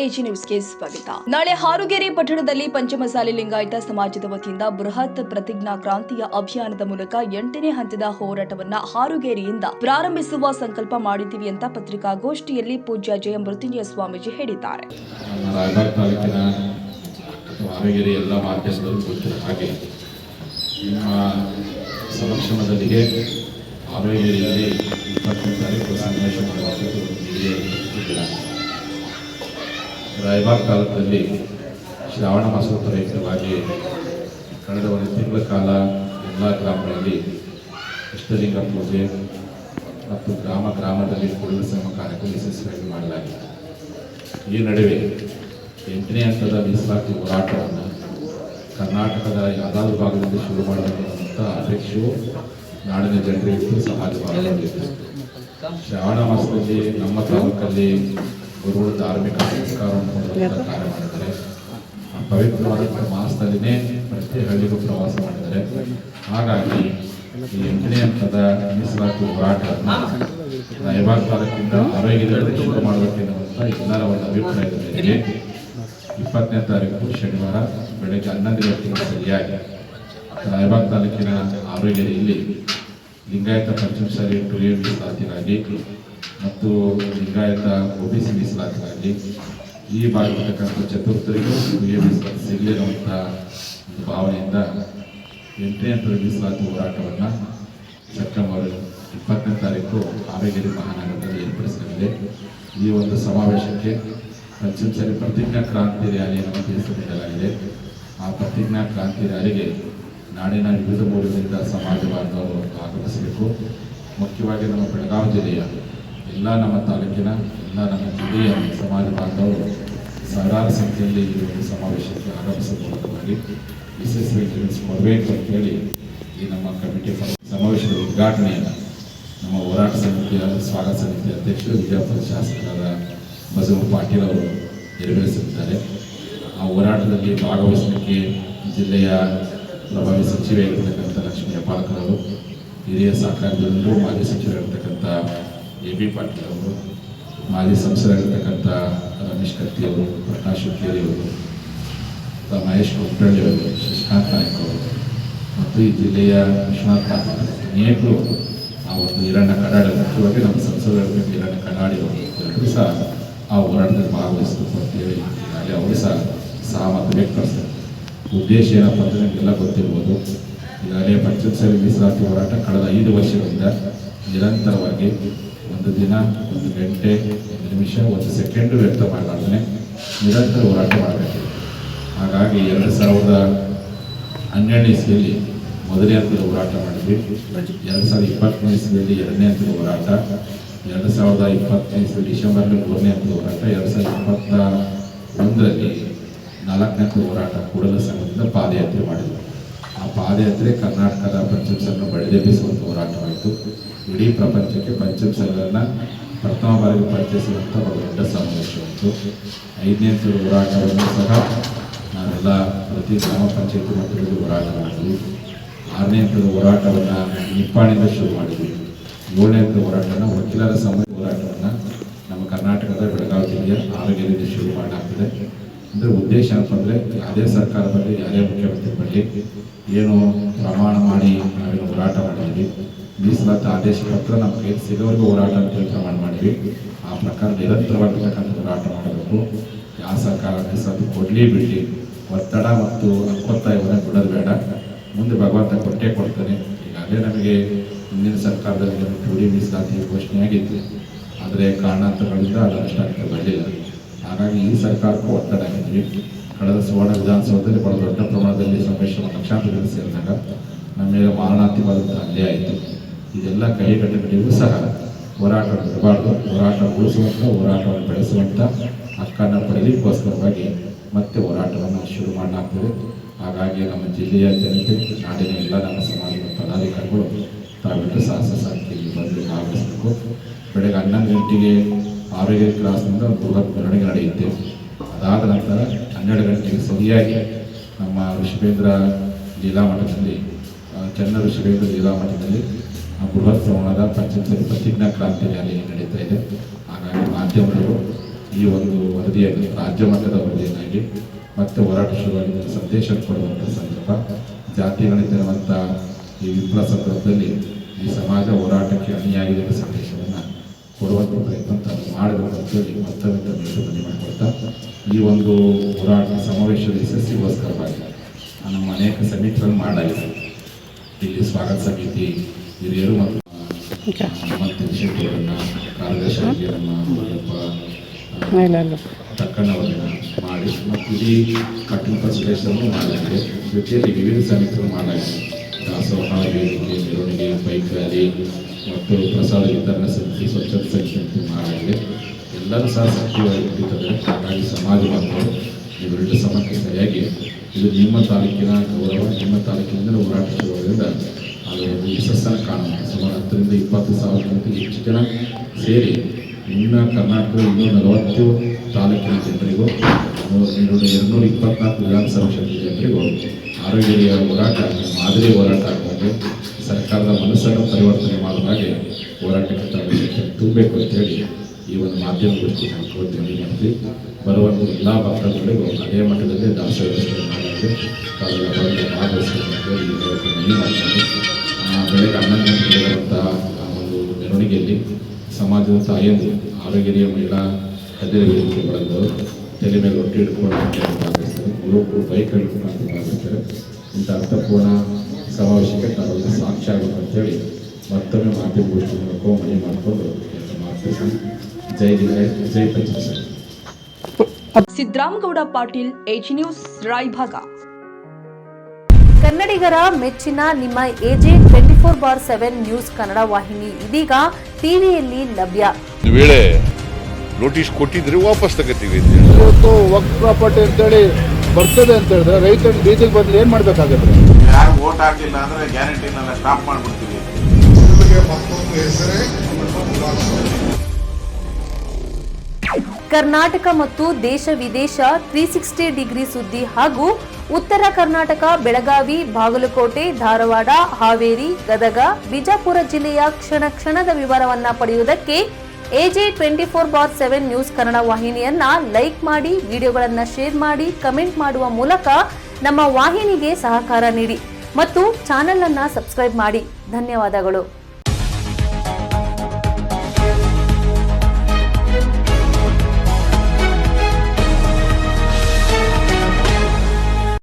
AG ನ್ಯೂಸ್ಗೆ ಸ್ವಾಗತ. ನಾಳೆ ಹಾರುಗೆರೆ ಪಟ್ಟಣದಲ್ಲಿ ಪಂಚಮಸಾಲಿ ಲಿಂಗಾಯತ ಸಮಾಜದ ವತಿಯಿಂದ ಬೃಹತ್ ಪ್ರತಿಜ್ಞಾ ಕ್ರಾಂತಿಯ ಅಭಿಯಾನದ ಮೂಲಕ 8ನೇ ಹಂತದ ಹೋರಾಟವನ್ನ ಹಾರುಗೆರೆಯಿಂದ ಪ್ರಾರಂಭಿಸುವ ಸಂಕಲ್ಪ ಮಾಡಿದ್ದೀವಿ ಅಂತ ಪತ್ರಿಕಾಗೋಷ್ಠಿಯಲ್ಲಿ ಪೂಜ್ಯ ಜಯ ಮೃತ್ಯುಂಜಯ ಸ್ವಾಮೀಜಿ ಹೇಳಿದ್ದಾರೆ. ರಾಯಬಾಗ್ ತಾಲೂಕಿನಲ್ಲಿ ಶ್ರಾವಣ ಮಾಸೋತ್ತರಯುಕ್ತವಾಗಿ ಕಳೆದ ಒಂದು ತಿಂಗಳ ಕಾಲ ಎಲ್ಲ ಗ್ರಾಮಗಳಲ್ಲಿ ಇಷ್ಟಲಿಂಗ ಪೂಜೆ ಮತ್ತು ಗ್ರಾಮದಲ್ಲಿ ಕುಡಿದ ಸಂಗಮ ಕಾರ್ಯಕ್ರಮ ಯಶಸ್ವಿಯಾಗಿ ಮಾಡಲಾಗಿದೆ. ಈ ನಡುವೆ 8ನೇ ಹಂತದ ಮೀಸಲಾತಿ ಹೋರಾಟವನ್ನು ಕರ್ನಾಟಕದ ಯಾವುದಾದ್ರೂ ಭಾಗದಲ್ಲಿ ಶುರು ಮಾಡಬೇಕಂತ ಅಪೇಕ್ಷೆಯು ನಾಡಿನ ಜನರಿಗೂ ಸಮಾಜ ಭಾಗದಲ್ಲಿದೆ. ಶ್ರಾವಣ ಮಾಸದಲ್ಲಿ ನಮ್ಮ ತಾಲೂಕಲ್ಲಿ ಗುರುಗಳು ಧಾರ್ಮಿಕ ಸಂಸ್ಕಾರವನ್ನು ಕೊಡುವಂಥ ಕಾರ್ಯ ಮಾಡಿದ್ದಾರೆ. ಆ ಪವಿತ್ರವಾದ ಮಾಸದಲ್ಲಿನೇ ಪ್ರತಿ ಹಳ್ಳಿಗೂ ಪ್ರವಾಸ ಮಾಡಿದ್ದಾರೆ. ಹಾಗಾಗಿ ಈ 8ನೇ ಹಂತದ ಮೀಸಲಾತಿ ಹೋರಾಟವನ್ನು ರಾಯಬಾಗ್ ತಾಲೂಕಿಂದ ಆರೋಗ್ಯದಲ್ಲಿ ಶುರು ಮಾಡಬೇಕೆನ್ನುವಂಥ ಎಲ್ಲರ ಒಂದು ಅಭಿಪ್ರಾಯದ ಮೇರೆಗೆ 20ನೇ ತಾರೀಕು ಶನಿವಾರ ಬೆಳಗ್ಗೆ 11 ಗಂಟೆಗೆ ಸರಿಯಾಗಿ ರಾಯಬಾಗ್ ತಾಲೂಕಿನ ಆರೋಗ್ಯದಲ್ಲಿ ಲಿಂಗಾಯತ ಪಂಚಮಸಾಲಿ ಟುರಿಯ ಮೀಸಲಾತಿಗಾಗಿ ಮತ್ತು ಲಿಂಗಾಯತ OBC ಮೀಸಲಾತಿಗಾಗಿ ಈ ಭಾಗದಲ್ಲಿರ್ತಕ್ಕಂಥ ಚತುರ್ಥರಿಗೂ ಟುರಿಯ ಮೀಸಲಾತಿ ಸಿಗಲಿ ಅನ್ನುವಂಥ ಒಂದು ಭಾವನೆಯಿಂದ 8ನೇ ಹಂತದ ಮೀಸಲಾತಿ ಹೋರಾಟವನ್ನು ಸೆಪ್ಟೆಂಬರ್ 20ನೇ ತಾರೀಕು ಹಾವೇರಿ ಮಹಾನಗರದಲ್ಲಿ ಏರ್ಪಡಿಸಲಾಗಿದೆ. ಈ ಒಂದು ಸಮಾವೇಶಕ್ಕೆ ಪಂಚಮಸಾಲಿ ಪ್ರತಿಜ್ಞಾ ಕ್ರಾಂತಿ ರ್ಯಾಲಿಯನ್ನು ತಿಳಿಸಲಾಗಿದೆ. ಆ ಪ್ರತಿಜ್ಞಾ ಕ್ರಾಂತಿ ರ್ಯಾಲಿಗೆ ನಾಡಿನ ವಿವಿಧ ಮೂಲಗಳಿಂದ ಸಮಾಜ ಬಾಂಧವರು ಆಗಮಿಸಬೇಕು. ಮುಖ್ಯವಾಗಿ ನಮ್ಮ ಬೆಳಗಾವಿ ಜಿಲ್ಲೆಯ ಎಲ್ಲ ನಮ್ಮ ತಾಲೂಕಿನ ಎಲ್ಲ ನಮ್ಮ ಜಿಲ್ಲೆಯ ಸಮಾಜ ಬಾಂಧವರು ಸಾವಿರಾರು ಸಂಖ್ಯೆಯಲ್ಲಿ ಈ ಒಂದು ಸಮಾವೇಶಕ್ಕೆ ಆಗಮಿಸುವ ಮೂಲಕವಾಗಿ ಯಶಸ್ವಿಯಾಗಿ ನಡೆಸಿಕೊಡಬೇಕು ಅಂತೇಳಿ ಈ ನಮ್ಮ ಕಮಿಟಿ ಸಮಾವೇಶದ ಉದ್ಘಾಟನೆಯನ್ನು ನಮ್ಮ ಹೋರಾಟ ಸಮಿತಿಯ ಸ್ವಾಗತ ಸಮಿತಿ ಅಧ್ಯಕ್ಷರು ವಿಜಯಪುರ ಶಾಸಕರಾದ ಬಸವ ಪಾಟೀಲ್ ಅವರು ನೆರವೇರಿಸಿದ್ದಾರೆ. ಆ ಹೋರಾಟದಲ್ಲಿ ಭಾಗವಹಿಸಲಿಕ್ಕೆ ಜಿಲ್ಲೆಯ ಪ್ರಭಾವಿ ಸಚಿವರಾಗಿರ್ತಕ್ಕಂಥ ಲಕ್ಷ್ಮೀ ಹೆಬ್ಬಾಳ್ಕರ್, ಹಿರಿಯ ಸಹಕಾರಿಗಳು ಮಾಜಿ ಸಚಿವರಾಗಿರ್ತಕ್ಕಂಥ AB ಪಾಟೀಲ್ ಅವರು, ಮಾಜಿ ಸಂಸದರಾಗಿರ್ತಕ್ಕಂಥ ರಮೇಶ್ ಕತ್ತಿ ಅವರು, ಪ್ರಕಾಶ್ ಹುಕ್ಕೇರಿ ಅವರು, ಮಹೇಶ್ ಕುಪ್ಪಳ್ಳಿ ಅವರು, ಶಶಿಕಾಂತ್ ನಾಯ್ಕ ಅವರು ಮತ್ತು ಈ ಜಿಲ್ಲೆಯ ವಿಶ್ವನಾಥ್ ಅನೇಕರು ಆ ಒಂದು ಹಿರಣ್ಣ ಕಡಾಡಿ, ಮುಖ್ಯವಾಗಿ ನಮ್ಮ ಸಂಸದರಾಗಿರ್ತಕ್ಕಂಥ ಹಿರಣ್ಣ ಕಡಾಡಿ ಅವರು ಎಲ್ಲರೂ ಸಹ ಆ ಹೋರಾಟದಲ್ಲಿ ಭಾಗವಹಿಸಬೇಕು ಅಂತೇಳಿ ಈಗಾಗಲೇ ಅವರು ಸಹಮತ ವ್ಯಕ್ತಪಡಿಸ್ತಾರೆ. ಉದ್ದೇಶ ಏನಪ್ಪ ಅಂದರೆ ನಿಮಗೆಲ್ಲ ಗೊತ್ತಿರ್ಬೋದು. ಈಗಾಗಲೇ ಪಂಚಮಸಾಲಿ ಮೀಸಲಾತಿ ಹೋರಾಟ ಕಳೆದ 5 ವರ್ಷಗಳಿಂದ ನಿರಂತರವಾಗಿ ಒಂದು ದಿನ, 1 ಗಂಟೆ, 1 ನಿಮಿಷ, 1 ಸೆಕೆಂಡು ವ್ಯಕ್ತ ಮಾಡಲಾರ್ದೇ ನಿರಂತರ ಹೋರಾಟ ಮಾಡಬೇಕು. ಹಾಗಾಗಿ 2012ನೇ ಇಸ್ವಿಯಲ್ಲಿ ಮೊದಲನೇ ಹಂತದ ಹೋರಾಟ ಮಾಡಿದ್ವಿ. 2020ನೇ ಇಸ್ವಿಯಲ್ಲಿ 2ನೇ ಹಂತದ ಹೋರಾಟ, 2020ನೇ ಇಸ್ವಿ ಡಿಸೆಂಬರ್ನಲ್ಲಿ 3ನೇ ಹಂತದ ಹೋರಾಟ, 2021ರಲ್ಲಿ 4ನೇ ಹಂತದ ಹೋರಾಟ ಕೂಡಲ ಸಂಘದಿಂದ ಪಾದಯಾತ್ರೆ ಮಾಡಿದ್ವಿ. ಆ ಪಾದಯಾತ್ರೆ ಕರ್ನಾಟಕದ ಪಂಚಮಸಾಲಿಯನ್ನು ಬಡಿದೆಬ್ಬಿಸುವಂಥ ಹೋರಾಟವಾಯಿತು. ಇಡೀ ಪ್ರಪಂಚಕ್ಕೆ ಪಂಚಮಸಾಲಿಗಳನ್ನು ಪ್ರಥಮ ಬಾರಿಗೆ ಪರಿಚಯಿಸುವಂಥ ಒಂದು ದೊಡ್ಡ ಸಮಾವೇಶವಾಯಿತು. 5ನೇ ಹಂತದ ಹೋರಾಟವನ್ನು ಸಹ ನಾವೆಲ್ಲ ಪ್ರತಿ ಗ್ರಾಮ ಪಂಚಾಯತಿ ಮಟ್ಟದಲ್ಲಿ ಹೋರಾಟ ಮಾಡಿದ್ವಿ. 6ನೇ ಹಂತದ ಹೋರಾಟವನ್ನು ನಿಪ್ಪಾಣಿಂದ ಶುರು ಮಾಡಿದ್ವಿ. 7ನೇ ಹಂತದ ಹೋರಾಟನ ವಕೀಲರ ಸಂಘದ ಹೋರಾಟವನ್ನು ನಮ್ಮ ಕರ್ನಾಟಕದ ಬೆಳಗಾವಿ ಜಿಲ್ಲೆಯ ಆರೋಗ್ಯದಿಂದ ಶುರು ಮಾಡಲಾಗ್ತದೆ. ಅಂದರೆ ಉದ್ದೇಶ ಏನಪ್ಪ ಅಂದರೆ ಯಾವುದೇ ಸರ್ಕಾರ ಬರಲಿ, ಯಾರೇ ಮುಖ್ಯಮಂತ್ರಿ ಬರಲಿ, ಏನು ಪ್ರಮಾಣ ಮಾಡಿ ನಾವೇನು ಹೋರಾಟ ಮಾಡಿದ್ವಿ, ಮೀಸಲಾತಿ ಆದೇಶ ಪತ್ರ ನಮ್ಮ ಕೈಗೆ ಸಿಗೋವರೆಗೂ ಹೋರಾಟ ಅಂತೇಳಿ ಪ್ರಮಾಣ ಮಾಡಿದ್ವಿ. ಆ ಪ್ರಕಾರ ನಿರಂತರವಾಗಿರ್ತಕ್ಕಂಥ ಹೋರಾಟ ಮಾಡಬೇಕು. ಯಾವ ಸರ್ಕಾರ ಮೀಸಲಾತಿ ಕೊಡಲಿ ಬಿಡಲಿ, ಒತ್ತಡ ಮತ್ತು ಅಕ್ಕೊತ್ತಾಯವನ್ನು ಬಿಡೋದು ಬೇಡ. ಮುಂದೆ ಭಗವಂತ ಕೊಟ್ಟೇ ಕೊಡ್ತಾನೆ. ಈಗಾಗಲೇ ನಮಗೆ ಹಿಂದಿನ ಸರ್ಕಾರದಲ್ಲಿ ಟುಡಿ ಮೀಸಲಾತಿ ಘೋಷಣೆಯಾಗಿತ್ತು, ಆದರೆ ಕಾರಣಾಂತರಗಳಿಂದ ಅದು ಅಷ್ಟಾಗಿ ಬರಲಿಲ್ಲ. ಹಾಗಾಗಿ ಈ ಸರ್ಕಾರಕ್ಕೂ ಒತ್ತಡ ಆಗಿದ್ವಿ. ಕಳೆದ ಸುವರ್ಣ ವಿಧಾನಸೌಧದಲ್ಲಿ ಬಹಳ ದೊಡ್ಡ ಪ್ರಮಾಣದಲ್ಲಿ ಸಮಾವೇಶವನ್ನು ಲಕ್ಷಾಂತರ ಜನ ಸೇರಿದಾಗ ನಮ್ಮ ಮೇಲೆ ಮಾರಣಾಂತಿಕವಾದಂಥ ಹಲ್ಲೆ ಆಯಿತು. ಇದೆಲ್ಲ ಕೈಗಟ್ಟಗಳಿಗೂ ಸಹ ಹೋರಾಟ ಬಿಡಬಾರ್ದು. ಹೋರಾಟ ಉಳಿಸುವಂಥ, ಹೋರಾಟವನ್ನು ಬೆಳೆಸುವಂಥ ಹಕ್ಕನ್ನು ಪಡೆಯಲಿಕ್ಕೋಸ್ಕರವಾಗಿ ಮತ್ತೆ ಹೋರಾಟವನ್ನು ಶುರು ಮಾಡಲಾಗ್ತದೆ. ಹಾಗಾಗಿ ನಮ್ಮ ಜಿಲ್ಲೆಯ ಜನತೆ, ನಾಡಿನ ಎಲ್ಲ ನಮ್ಮ ಸಮಾಜದ ಪದಾಧಿಕಾರಿಗಳು ತಾವೆಲ್ಲರೂ ಸಂಖ್ಯೆಯಲ್ಲಿ ಬಂದು ಭಾಗವಹಿಸಬೇಕು. ಬೆಳಗ್ಗೆ 11 ಗಂಟೆಗೆ ಆರೋಗ್ಯ ಕ್ಲಾಸ್ನಿಂದ ಒಂದು ಬೃಹತ್ ಮೆರವಣಿಗೆ ನಡೆಯುತ್ತೆ. ಅದಾದ ನಂತರ 12 ಗಂಟೆಗೆ ಸರಿಯಾಗಿ ನಮ್ಮ ಋಷಭೇಂದ್ರ ಲೀಲಾಮಠದಲ್ಲಿ, ಚನ್ನ ಋಷಭೇಂದ್ರ ಲೀಲಾಮಠದಲ್ಲಿ ಬೃಹತ್ ಪ್ರಮಾಣದ ಪಂಚಮಸಾಲಿ ಪ್ರತಿಜ್ಞಾ ಕ್ರಾಂತಿ ರ್ಯಾಲಿ ನಡೀತಾ ಇದೆ. ಹಾಗಾಗಿ ಮಾಧ್ಯಮದವರು ಈ ಒಂದು ವರದಿಯನ್ನು ರಾಜ್ಯ ಮಟ್ಟದ ವರದಿಯನ್ನಾಗಿ ಮತ್ತೆ ಹೋರಾಟ ಶುರುವಾಗಿದ್ದ ಸಂದೇಶ ಕೊಡುವಂಥ ಸಂದರ್ಭ, ಜಾತಿ ಗಣಿತ ಇರುವಂಥ ಈ ವಿಪ್ಲವ ಸಂದರ್ಭದಲ್ಲಿ ಈ ಸಮಾಜ ಹೋರಾಟಕ್ಕೆ ಅಣಿಯಾಗಿದೆ ಎಂಬ ಸಂದೇಶವನ್ನು ಕೊಡುವಂಥ ಪ್ರಯತ್ನ ತಾವು ಮಾಡಬೇಕು ಅಂತೇಳಿ ಮತ್ತೊಮ್ಮೆ ಮನವಿ ಮಾಡಿಕೊಳ್ತಾ ಈ ಒಂದು ಹೋರಾಟ ಸಮಾವೇಶದ ಯಶಸ್ಸಿಗೋಸ್ಕರವಾಗಿ ನಮ್ಮ ಅನೇಕ ಸಮಿತಿಗಳನ್ನು ಮಾಡಲಾಗಿದೆ. ಇಲ್ಲಿ ಸ್ವಾಗತ ಸಮಿತಿ ಹಿರಿಯರು ಮತ್ತು ಶೆಟ್ಟಿಯವರನ್ನು, ಕಾರ್ಯದರ್ಶಿಯವರನ್ನು, ತಕ್ಕಣ್ಣವರನ್ನು ಮಾಡಿ ಮತ್ತು ಇಡೀ ಕಟ್ಟಡ ಸದಸ್ಯರನ್ನು ಮಾಡಲಾಗಿದೆ. ಜೊತೆಯಲ್ಲಿ ವಿವಿಧ ಸಮಿತಿಗಳು ಮಾಡಲಾಗಿದೆ. ದಾಸೋಹ ವೇದಿಕೆ, ಮೆರವಣಿಗೆ, ಬೈಕ್ ರ್ಯಾಲಿ ಮತ್ತು ಪ್ರಸಾದ ವಿತರಣಾ ಸಮಿತಿ, ಸ್ವಚ್ಛತಾ ಸಮಿತಿ ಮಾಡಲಾಗಿದೆ. ಎಲ್ಲರೂ ಸಹ ಸಕ್ರಿಯವಾಗಿದ್ದಾರೆ. ಹಾಗಾಗಿ ಸಮಾಜ ಬಾಂಧವರು ಇವೆರಡು ಸಮಕ್ಕೆ ಸರಿಯಾಗಿ ಇದು ನಿಮ್ಮ ತಾಲೂಕಿನ ಗೌರವ, ನಿಮ್ಮ ತಾಲೂಕಿನಿಂದ ಹೋರಾಟ ಶುರುವಾದ್ರಿಂದ ಅದು ಒಂದು ಯಶಸ್ಸನ್ನು ಕಾಣುತ್ತೆ. ಸುಮಾರು 10ರಿಂದ 20,000ಕ್ಕಿಂತ ಹೆಚ್ಚು ಜನ ಸೇರಿ ಇನ್ನು ಕರ್ನಾಟಕದ 240 ತಾಲೂಕಿನ ಜನರಿಗೂ 224 ವಿಧಾನಸಭಾ ಕ್ಷೇತ್ರದ ಜನರಿಗೂ ಆರೋಗ್ಯ ಹೋರಾಟ ಮಾದರಿ ಹೋರಾಟ ಆಗುವಂತೆ ಸರ್ಕಾರದ ಮನಸ್ಸನ್ನು ಪರಿವರ್ತನೆ ಮಾಡುವ ಹಾಗೆ ಹೋರಾಟಕ್ಕೆ ತಾವು ತುಂಬಬೇಕು ಅಂತೇಳಿ ಈ ಒಂದು ಮಾಧ್ಯಮಗೋಷ್ಠಿ ಹಾಕೋತೀನಿ ಮಾಡ್ತೀವಿ. ಬರುವಂಥ ಎಲ್ಲ ಭಕ್ತರುಗಳಿಗೂ ಅದೇ ಮಟ್ಟದಲ್ಲಿ ದಾಸೋಹ ವ್ಯವಸ್ಥೆ ಮಾಡಲಾಗಿದೆ. ತಾವೆಲ್ಲ ಬಂದು ಭಾಗವಹಿಸಬೇಕು ಈ ಮನವಿ ಮಾಡ್ತೀನಿ. ಬೆಳಗ್ಗೆ 11 ಗಂಟೆಗೆ ಬರುವಂಥ ಒಂದು ಮೆರವಣಿಗೆಯಲ್ಲಿ ಸಮಾಜದ ತಾಯಿಯಂದು ಆರೋಗ್ಯ ಮಹಿಳಾ ಕಲ್ಯಾಣ ವೇದಿಕೆ ಬಳಗದವರು ತಲೆ ಮೇಲೆ ರೊಟ್ಟಿ ಹಿಡ್ಕೊಂಡು ಭಾಗವಹಿಸ್ತಾರೆ. ಯುವಕರು ಬೈಕ್ ಹಿಡ್ಕೊಂಡು ಭಾಗವಹಿಸ್ತಾರೆ. ಇಂಥ ಅರ್ಥಪೂರ್ಣ ಸಮಾವೇಶಕ್ಕೆ ತಾವೆಲ್ಲ ಸಾಕ್ಷಿ ಆಗಬೇಕು ಅಂತೇಳಿ ಮತ್ತೊಮ್ಮೆ ಮಾಧ್ಯಮಗೋಷ್ಠಿ ಮೂಲಕ ಮನವಿ ಮಾಡಿಕೊಂಡು ಮಾಡ್ತೀನಿ. ಜೈ ಜೈ ಪಂಚಾಯತ್. ಸಿದ್ದರಾಮಗೌಡ ಪಾಟೀಲ್, ಏಜ್ ನ್ಯೂಸ್, ರಾಯಭಾಗ. ಕನ್ನಡಿಗರ ಮೆಚ್ಚಿನ ನಿಮ್ಮ ಎಜೆ 24/7 ನ್ಯೂಸ್ ಕನ್ನಡ ವಾಹಿನಿ ಇದೀಗ ಟಿವಿಯಲ್ಲಿ ಲಭ್ಯ. ಒಂದು ವೇಳೆ ನೋಟಿಸ್ ಕೊಟ್ಟಿದ್ರೆ ವಾಪಸ್ ತಗೋತೀವಿ. ಇವತ್ತು ವಕ್ಫ್ ಪ್ರಾಪರ್ಟಿ ಅಂತೇಳಿ ಬರ್ತದೆ ಅಂತ ಹೇಳಿದ್ರೆ ರೈತರು ಬೀದಿಗೆ ಬದಲು ಏನ್ ಮಾಡ್ಬೇಕಾಗತ್ತೆ? ಯಾರು ವೋಟ್ ಹಾಕಿಲ್ಲ ಅಂದ್ರೆ ಗ್ಯಾರಂಟಿನೆಲ್ಲ ಸ್ಟಾಪ್ ಮಾಡ್ಬಿಡ್ತೀವಿ. ಕರ್ನಾಟಕ ಮತ್ತು ದೇಶ ವಿದೇಶ 360 ಡಿಗ್ರಿ ಸುದ್ದಿ ಹಾಗೂ ಉತ್ತರ ಕರ್ನಾಟಕ, ಬೆಳಗಾವಿ, ಬಾಗಲಕೋಟೆ, ಧಾರವಾಡ, ಹಾವೇರಿ, ಗದಗ, ಬಿಜಾಪುರ ಜಿಲ್ಲೆಯ ಕ್ಷಣ ಕ್ಷಣದ ವಿವರವನ್ನ ಪಡೆಯುವುದಕ್ಕೆ ಎಜೆ 24/7 ನ್ಯೂಸ್ ಕನ್ನಡ ವಾಹಿನಿಯನ್ನ ಲೈಕ್ ಮಾಡಿ, ವಿಡಿಯೋಗಳನ್ನ ಶೇರ್ ಮಾಡಿ, ಕಮೆಂಟ್ ಮಾಡುವ ಮೂಲಕ ನಮ್ಮ ವಾಹಿನಿಗೆ ಸಹಕಾರ ನೀಡಿ ಮತ್ತು ಚಾನೆಲ್ ಅನ್ನ ಸಬ್ಸ್ಕ್ರೈಬ್ ಮಾಡಿ. ಧನ್ಯವಾದಗಳು.